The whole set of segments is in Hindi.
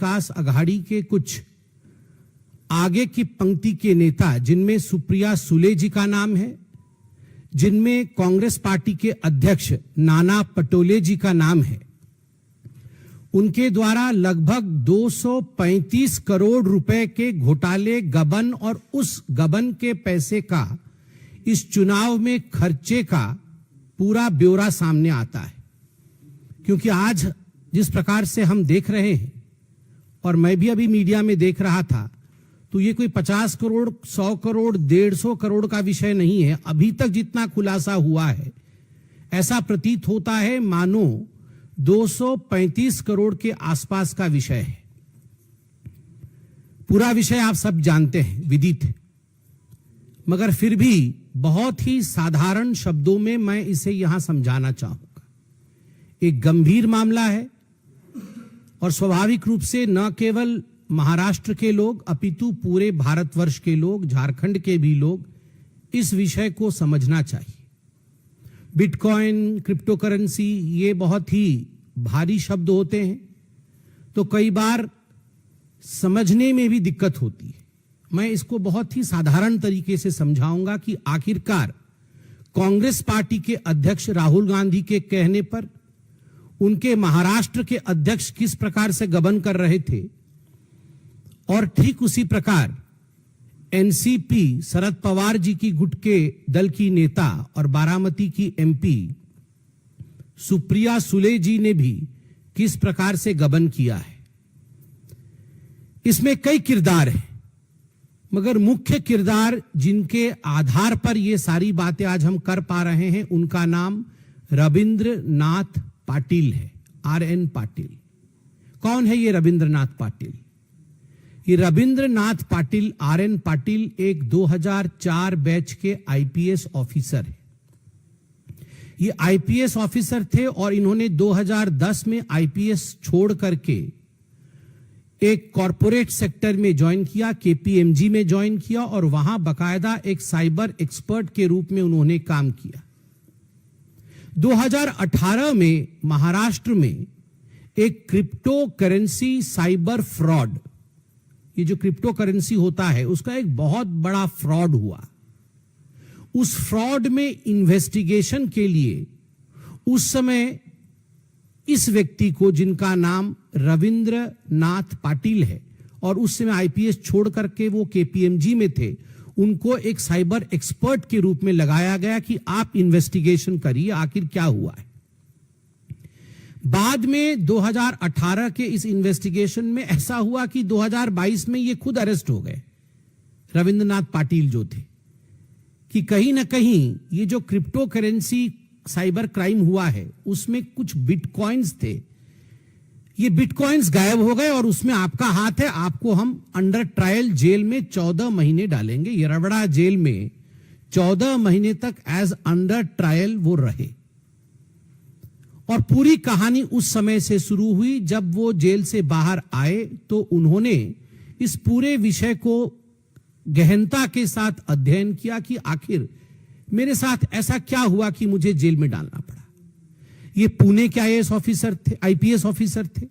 विकास अघाड़ी के कुछ आगे की पंक्ति के नेता, जिनमें सुप्रिया सुले जी का नाम है, जिनमें कांग्रेस पार्टी के अध्यक्ष नाना पटोले जी का नाम है, उनके द्वारा लगभग 235 करोड़ रुपए के घोटाले, गबन और उस गबन के पैसे का इस चुनाव में खर्चे का पूरा ब्यौरा सामने आता है। क्योंकि आज जिस प्रकार से हम देख रहे हैं, और मैं भी अभी मीडिया में देख रहा था, तो ये कोई 50 करोड़, 100 करोड़, 150 करोड़ का विषय नहीं है। अभी तक जितना खुलासा हुआ है, ऐसा प्रतीत होता है मानो 235 करोड़ के आसपास का विषय है। पूरा विषय आप सब जानते हैं, विदित है, मगर फिर भी बहुत ही साधारण शब्दों में मैं इसे यहां समझाना चाहूंगा। एक गंभीर मामला है और स्वाभाविक रूप से न केवल महाराष्ट्र के लोग अपितु पूरे भारतवर्ष के लोग, झारखंड के भी लोग इस विषय को समझना चाहिए। बिटकॉइन, क्रिप्टो करेंसी, ये बहुत ही भारी शब्द होते हैं, तो कई बार समझने में भी दिक्कत होती है। मैं इसको बहुत ही साधारण तरीके से समझाऊंगा कि आखिरकार कांग्रेस पार्टी के अध्यक्ष राहुल गांधी के कहने पर उनके महाराष्ट्र के अध्यक्ष किस प्रकार से गबन कर रहे थे, और ठीक उसी प्रकार एनसीपी शरद पवार जी की गुट के दल की नेता और बारामती की एमपी सुप्रिया सुले जी ने भी किस प्रकार से गबन किया है। इसमें कई किरदार हैं, मगर मुख्य किरदार जिनके आधार पर ये सारी बातें आज हम कर पा रहे हैं, उनका नाम रविंद्रनाथ पाटिल है, RN पाटिल। कौन है ये रविंद्रनाथ पाटिल? ये रविंद्रनाथ पाटिल, RN पाटिल एक 2004 बैच के आईपीएस ऑफिसर है। ये आईपीएस ऑफिसर थे और इन्होंने 2010 में आईपीएस छोड़ करके एक कॉरपोरेट सेक्टर में ज्वाइन किया, केपीएमजी में ज्वाइन किया, और वहां बकायदा एक साइबर एक्सपर्ट के रूप में उन्होंने काम किया। 2018 में महाराष्ट्र में एक क्रिप्टो करेंसी साइबर फ्रॉड, ये जो क्रिप्टो करेंसी होता है उसका एक बहुत बड़ा फ्रॉड हुआ। उस फ्रॉड में इन्वेस्टिगेशन के लिए उस समय इस व्यक्ति को, जिनका नाम रविंद्रनाथ पाटिल है और उस समय आईपीएस छोड़ करके वो केपीएमजी में थे, उनको एक साइबर एक्सपर्ट के रूप में लगाया गया कि आप इन्वेस्टिगेशन करिए आखिर क्या हुआ है। बाद में 2018 के इस इन्वेस्टिगेशन में ऐसा हुआ कि 2022 में ये खुद अरेस्ट हो गए, रविंद्रनाथ पाटिल जो थे, कि कहीं ना कहीं ये जो क्रिप्टो करेंसी साइबर क्राइम हुआ है उसमें कुछ बिटकॉइंस थे, ये बिटकॉइंस गायब हो गए और उसमें आपका हाथ है, आपको हम अंडर ट्रायल जेल में 14 महीने डालेंगे। ये रबड़ा जेल में 14 महीने तक एज अंडर ट्रायल वो रहे। और पूरी कहानी उस समय से शुरू हुई जब वो जेल से बाहर आए, तो उन्होंने इस पूरे विषय को गहनता के साथ अध्ययन किया कि आखिर मेरे साथ ऐसा क्या हुआ कि मुझे जेल में डालना पड़ा। ये पुणे के आईएएस ऑफिसर थे, आईपीएस ऑफिसर थे।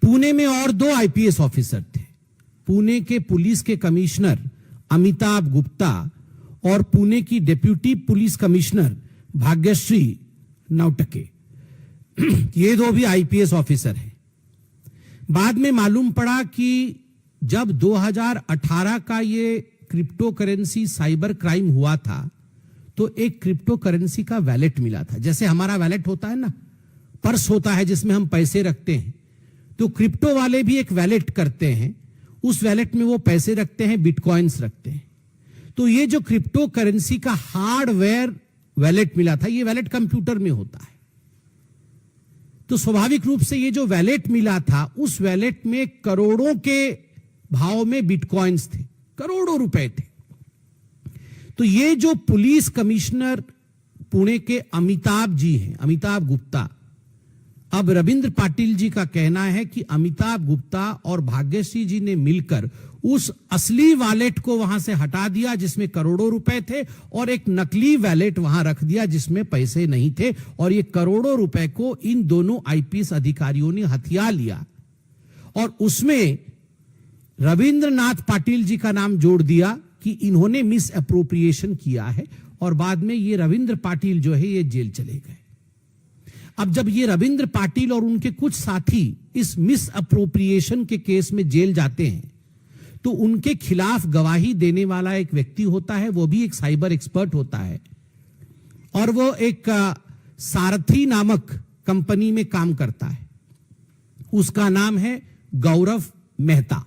पुणे में और 2 आईपीएस ऑफिसर थे, पुणे के पुलिस के कमिश्नर अमिताभ गुप्ता और पुणे की डिप्टी पुलिस कमिश्नर भाग्यश्री नौटके। ये 2 भी आईपीएस ऑफिसर हैं। बाद में मालूम पड़ा कि जब 2018 का ये क्रिप्टो करेंसी साइबर क्राइम हुआ था, तो एक क्रिप्टो करेंसी का वैलेट मिला था। जैसे हमारा वैलेट होता है ना, पर्स होता है जिसमें हम पैसे रखते हैं, तो क्रिप्टो वाले भी एक वैलेट करते हैं, उस वैलेट में वो पैसे रखते हैं, बिटकॉइंस रखते हैं। तो ये जो क्रिप्टो करेंसी का हार्डवेयर वैलेट मिला था, ये वैलेट कंप्यूटर में होता है, तो स्वाभाविक रूप से ये जो वैलेट मिला था, उस वैलेट में करोड़ों के भाव में बिटकॉइंस थे, करोड़ों रुपए थे। तो ये जो पुलिस कमिश्नर पुणे के अमिताभ जी हैं, अमिताभ गुप्ता, अब रविंद्र पाटिल जी का कहना है कि अमिताभ गुप्ता और भाग्यश्री जी ने मिलकर उस असली वैलेट को वहां से हटा दिया जिसमें करोड़ों रुपए थे, और एक नकली वैलेट वहां रख दिया जिसमें पैसे नहीं थे, और ये करोड़ों रुपए को इन दोनों आईपीएस अधिकारियों ने हथिया लिया और उसमें रविंद्रनाथ पाटिल जी का नाम जोड़ दिया कि इन्होंने मिस अप्रोप्रिएशन किया है, और बाद में ये रविंद्र पाटिल जो है ये जेल चले गए। अब जब ये रविंद्र पाटिल और उनके कुछ साथी इस मिस अप्रोप्रिएशन के केस में जेल जाते हैं, तो उनके खिलाफ गवाही देने वाला एक व्यक्ति होता है, वो भी एक साइबर एक्सपर्ट होता है, और वो एक सारथी नामक कंपनी में काम करता है। उसका नाम है गौरव मेहता।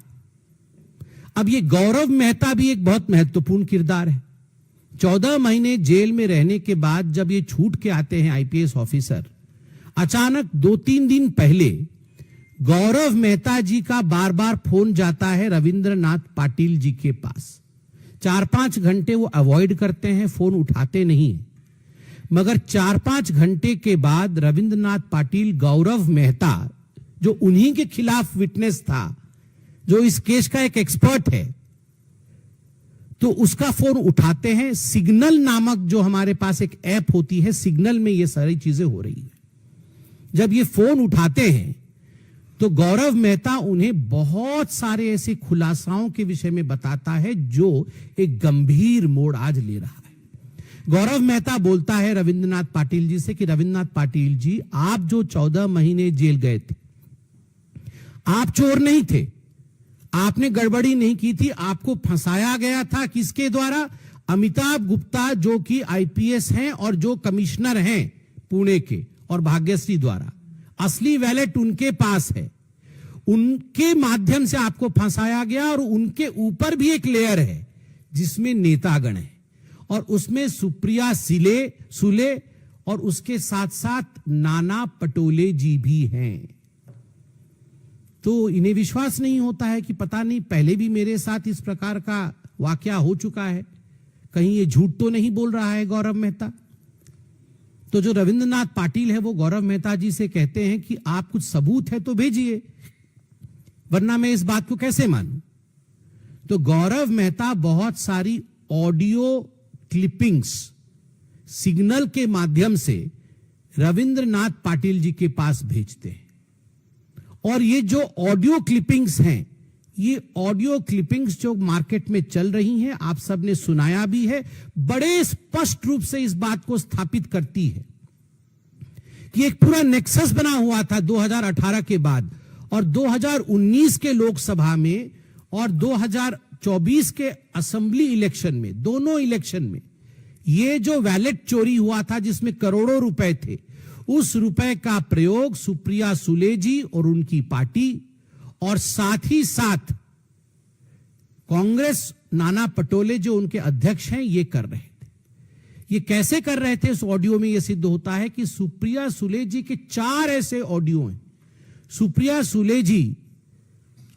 अब ये गौरव मेहता भी एक बहुत महत्वपूर्ण किरदार है। 14 महीने जेल में रहने के बाद जब ये छूट के आते हैं आईपीएस ऑफिसर, अचानक 2-3 दिन पहले गौरव मेहता जी का बार बार फोन जाता है रविंद्रनाथ पाटिल जी के पास। 4-5 घंटे वो अवॉइड करते हैं, फोन उठाते नहीं, मगर 4-5 घंटे के बाद रविंद्रनाथ पाटिल गौरव मेहता, जो उन्हीं के खिलाफ विटनेस था, जो इस केस का एक एक्सपर्ट है, तो उसका फोन उठाते हैं। सिग्नल नामक जो हमारे पास एक ऐप होती है, सिग्नल में ये सारी चीजें हो रही है। जब ये फोन उठाते हैं तो गौरव मेहता उन्हें बहुत सारे ऐसे खुलासाओं के विषय में बताता है जो एक गंभीर मोड़ आज ले रहा है। गौरव मेहता बोलता है रविंद्रनाथ पाटिल जी से कि रविंद्रनाथ पाटिल जी, आप जो 14 महीने जेल गए थे, आप चोर नहीं थे, आपने गड़बड़ी नहीं की थी, आपको फंसाया गया था। किसके द्वारा? अमिताभ गुप्ता, जो कि आईपीएस हैं और जो कमिश्नर हैं पुणे के, और भाग्यश्री द्वारा। असली वैलेट उनके पास है, उनके माध्यम से आपको फंसाया गया, और उनके ऊपर भी एक लेयर है जिसमें नेतागण है, और उसमें सुप्रिया सुले और उसके साथ साथ नाना पटोले जी भी हैं। तो इन्हें विश्वास नहीं होता है कि पता नहीं पहले भी मेरे साथ इस प्रकार का वाकया हो चुका है, कहीं ये झूठ तो नहीं बोल रहा है गौरव मेहता। तो जो रविंद्रनाथ पाटिल है वो गौरव मेहता जी से कहते हैं कि आप कुछ सबूत है तो भेजिए, वरना मैं इस बात को कैसे मानूं। तो गौरव मेहता बहुत सारी ऑडियो क्लिपिंग्स सिग्नल के माध्यम से रविंद्रनाथ पाटिल जी के पास भेजते हैं, और ये जो ऑडियो क्लिपिंग्स हैं, ये ऑडियो क्लिपिंग्स जो मार्केट में चल रही हैं, आप सबने सुनाया भी है, बड़े स्पष्ट रूप से इस बात को स्थापित करती है कि एक पूरा नेक्सस बना हुआ था 2018 के बाद, और 2019 के लोकसभा में और 2024 के असेंबली इलेक्शन में, दोनों इलेक्शन में ये जो वैलेट चोरी हुआ था जिसमें करोड़ों रुपए थे, उस रुपए का प्रयोग सुप्रिया सुले जी और उनकी पार्टी, और साथ ही साथ कांग्रेस नाना पटोले जो उनके अध्यक्ष हैं, ये कर रहे थे। ये कैसे कर रहे थे? इस ऑडियो में यह सिद्ध होता है कि सुप्रिया सुले जी के 4 ऐसे ऑडियो हैं। सुप्रिया सुले जी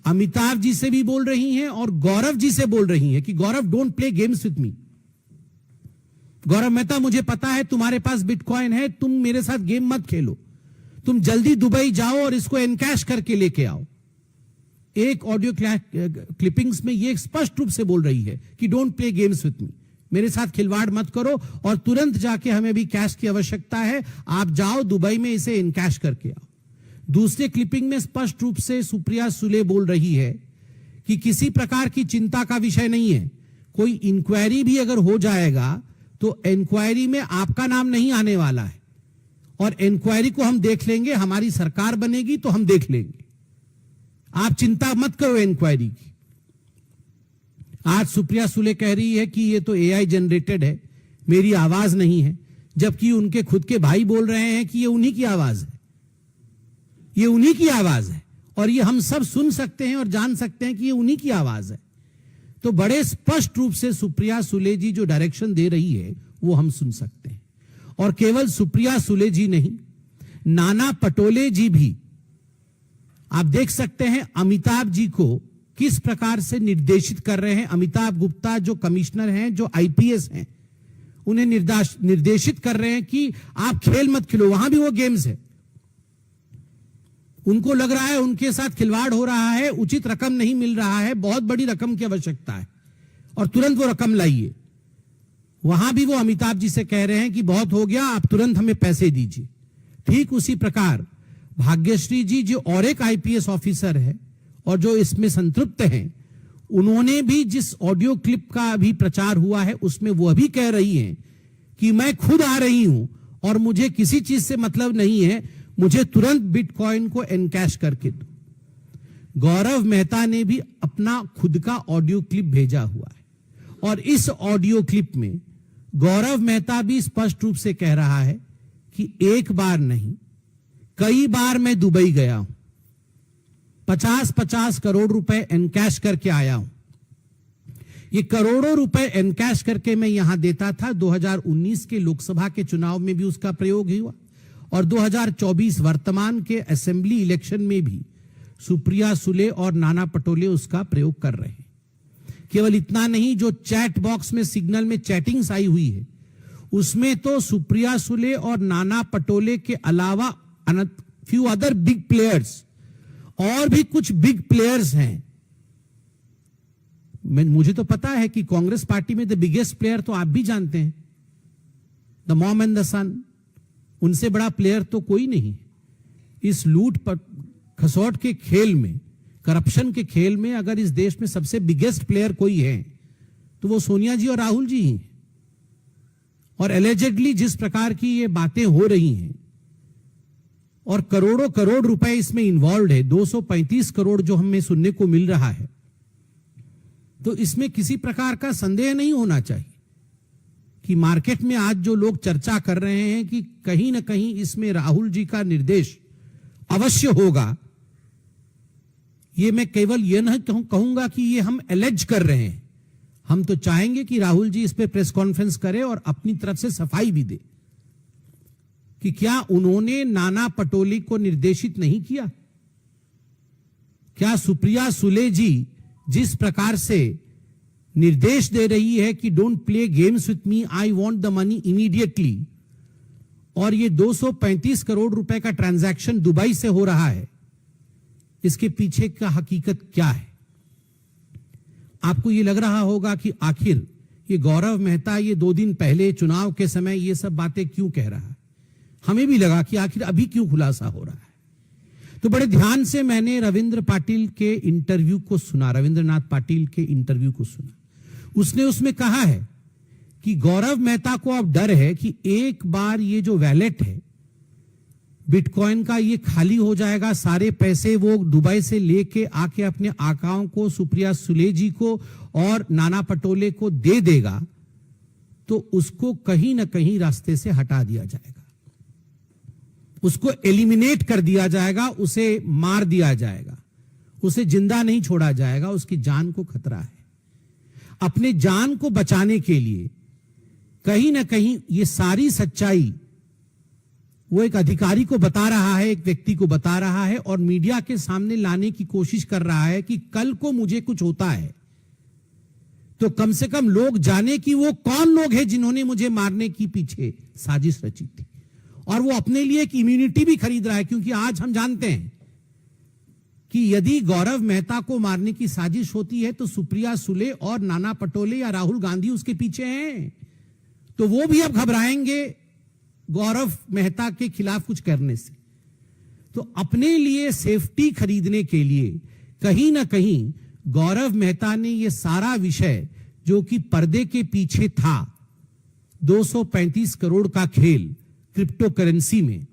अमिताभ जी से भी बोल रही हैं और गौरव जी से बोल रही हैं कि Gaurav, don't play games with me. Gaurav Mehta, मुझे पता है तुम्हारे पास बिटकॉइन है, तुम मेरे साथ गेम मत खेलो, तुम जल्दी दुबई जाओ और इसको एनकैश करके लेके आओ। एक ऑडियो क्लिपिंग्स में ये स्पष्ट रूप से बोल रही है कि डोंट प्ले गेम्स विथ मी, मेरे साथ खिलवाड़ मत करो, और तुरंत जाके हमें भी कैश की आवश्यकता है, आप जाओ दुबई में इसे इनकैश करके आओ। दूसरे क्लिपिंग में स्पष्ट रूप से सुप्रिया सुले बोल रही है कि किसी प्रकार की चिंता का विषय नहीं है, कोई इंक्वायरी भी अगर हो जाएगा तो इंक्वायरी में आपका नाम नहीं आने वाला है, और इंक्वायरी को हम देख लेंगे, हमारी सरकार बनेगी तो हम देख लेंगे, आप चिंता मत करो इंक्वायरी की। आज सुप्रिया सुले कह रही है कि ये तो एआई जनरेटेड है, मेरी आवाज नहीं है, जबकि उनके खुद के भाई बोल रहे हैं कि ये उन्हीं की आवाज है, ये उन्हीं की आवाज है, और ये हम सब सुन सकते हैं और जान सकते हैं कि ये उन्हीं की आवाज है। तो बड़े स्पष्ट रूप से सुप्रिया सुले जी जो डायरेक्शन दे रही है वो हम सुन सकते हैं। और केवल सुप्रिया सुले जी नहीं, नाना पटोले जी भी, आप देख सकते हैं अमिताभ जी को किस प्रकार से निर्देशित कर रहे हैं। अमिताभ गुप्ता जो कमिश्नर हैं, जो आईपीएस हैं, उन्हें निर्देशित कर रहे हैं कि आप खेल मत खेलो, वहां भी वो गेम्स है। उनको लग रहा है उनके साथ खिलवाड़ हो रहा है, उचित रकम नहीं मिल रहा है, बहुत बड़ी रकम की आवश्यकता है, और तुरंत वो रकम लाइए। वहां भी वो अमिताभ जी से कह रहे हैं कि बहुत हो गया, आप तुरंत हमें पैसे दीजिए। ठीक उसी प्रकार भाग्यश्री जी जो और एक आईपीएस ऑफिसर है, और जो इसमें संतृप्त हैं, उन्होंने भी जिस ऑडियो क्लिप का अभी प्रचार हुआ है उसमें वह भी कह रही हैं कि मैं खुद आ रही हूं और मुझे किसी चीज से मतलब नहीं है, मुझे तुरंत बिटकॉइन को एनकैश करके दो। गौरव मेहता ने भी अपना खुद का ऑडियो क्लिप भेजा हुआ है और इस ऑडियो क्लिप में गौरव मेहता भी स्पष्ट रूप से कह रहा है कि एक बार नहीं, कई बार मैं दुबई गया हूं, 50-50 करोड़ रुपए एनकैश करके आया हूं। ये करोड़ों रुपए एनकैश करके मैं यहां देता था। 2019 के लोकसभा के चुनाव में भी उसका प्रयोग हुआ और 2024 वर्तमान के असेंबली इलेक्शन में भी सुप्रिया सुले और नाना पटोले उसका प्रयोग कर रहे हैं। केवल इतना नहीं, जो चैट बॉक्स में सिग्नल में चैटिंग्स आई हुई है उसमें तो मुप्रिया सुले और नाना पटोले के अलावा फ्यू अदर बिग प्लेयर्स और भी कुछ बिग प्लेयर्स हैं। मुझे तो पता है कि कांग्रेस पार्टी में द बिगेस्ट प्लेयर तो आप भी जानते हैं, द मॉम एंड द सन। उनसे बड़ा प्लेयर तो कोई नहीं। इस लूट पर खसौट के खेल में, करप्शन के खेल में अगर इस देश में सबसे बिगेस्ट प्लेयर कोई है तो वो सोनिया जी और राहुल जी ही। और एलिजेडली जिस प्रकार की ये बातें हो रही हैं और करोड़ों करोड़ रुपए इसमें इन्वॉल्व है, 235 करोड़ जो हमें सुनने को मिल रहा है, तो इसमें किसी प्रकार का संदेह नहीं होना चाहिए कि मार्केट में आज जो लोग चर्चा कर रहे हैं कि कहीं ना कहीं इसमें राहुल जी का निर्देश अवश्य होगा। ये मैं केवल ये नहीं कहूंगा कि ये हम एलेज कर रहे हैं, हम तो चाहेंगे कि राहुल जी इस पे प्रेस कॉन्फ्रेंस करें और अपनी तरफ से सफाई भी दे कि क्या उन्होंने नाना पटोले को निर्देशित नहीं किया। क्या सुप्रिया सुले जी जिस प्रकार से निर्देश दे रही है कि don't play games with me, I want the money immediately, और ये 235 करोड़ रुपए का ट्रांजैक्शन दुबई से हो रहा है, इसके पीछे का हकीकत क्या है। आपको ये लग रहा होगा कि आखिर ये गौरव मेहता ये 2 दिन पहले चुनाव के समय ये सब बातें क्यों कह रहा है। हमें भी लगा कि आखिर अभी क्यों खुलासा हो रहा है। तो बड़े ध्यान से मैंने रविंद्रनाथ पाटिल के इंटरव्यू को सुना। उसने उसमें कहा है कि गौरव मेहता को अब डर है कि एक बार ये जो वैलेट है बिटकॉइन का ये खाली हो जाएगा, सारे पैसे वो दुबई से लेके आके अपने आकाओं को, सुप्रिया सुले जी को और नाना पटोले को दे देगा, तो उसको कहीं ना कहीं रास्ते से हटा दिया जाएगा, उसको एलिमिनेट कर दिया जाएगा, उसे मार दिया जाएगा, उसे जिंदा नहीं छोड़ा जाएगा, उसकी जान को खतरा है। अपने जान को बचाने के लिए कहीं ना कहीं ये सारी सच्चाई वो एक अधिकारी को बता रहा है, एक व्यक्ति को बता रहा है और मीडिया के सामने लाने की कोशिश कर रहा है कि कल को मुझे कुछ होता है तो कम से कम लोग जाने कि वो कौन लोग हैं जिन्होंने मुझे मारने की पीछे साजिश रची थी। और वो अपने लिए एक इम्यूनिटी भी खरीद रहा है, क्योंकि आज हम जानते हैं कि यदि गौरव मेहता को मारने की साजिश होती है तो सुप्रिया सुले और नाना पटोले या राहुल गांधी उसके पीछे हैं, तो वो भी अब घबराएंगे गौरव मेहता के खिलाफ कुछ करने से। तो अपने लिए सेफ्टी खरीदने के लिए कहीं ना कहीं गौरव मेहता ने यह सारा विषय जो कि पर्दे के पीछे था, 235 करोड़ का खेल क्रिप्टो करेंसी में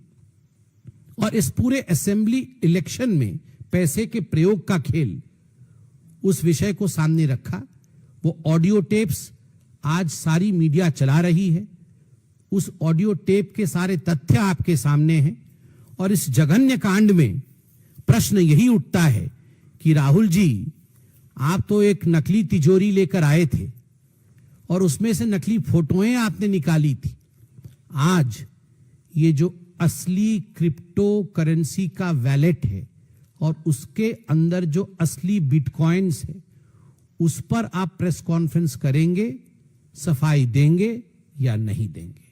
और इस पूरे असेंबली इलेक्शन में पैसे के प्रयोग का खेल, उस विषय को सामने रखा। वो ऑडियो टेप्स आज सारी मीडिया चला रही है, उस ऑडियो टेप के सारे तथ्य आपके सामने हैं। और इस जघन्य कांड में प्रश्न यही उठता है कि राहुल जी, आप तो एक नकली तिजोरी लेकर आए थे और उसमें से नकली फोटोएं आपने निकाली थी। आज ये जो असली क्रिप्टो करेंसी का वैलेट है और उसके अंदर जो असली बिटकॉइंस है, उस पर आप प्रेस कॉन्फ्रेंस करेंगे, सफाई देंगे या नहीं देंगे।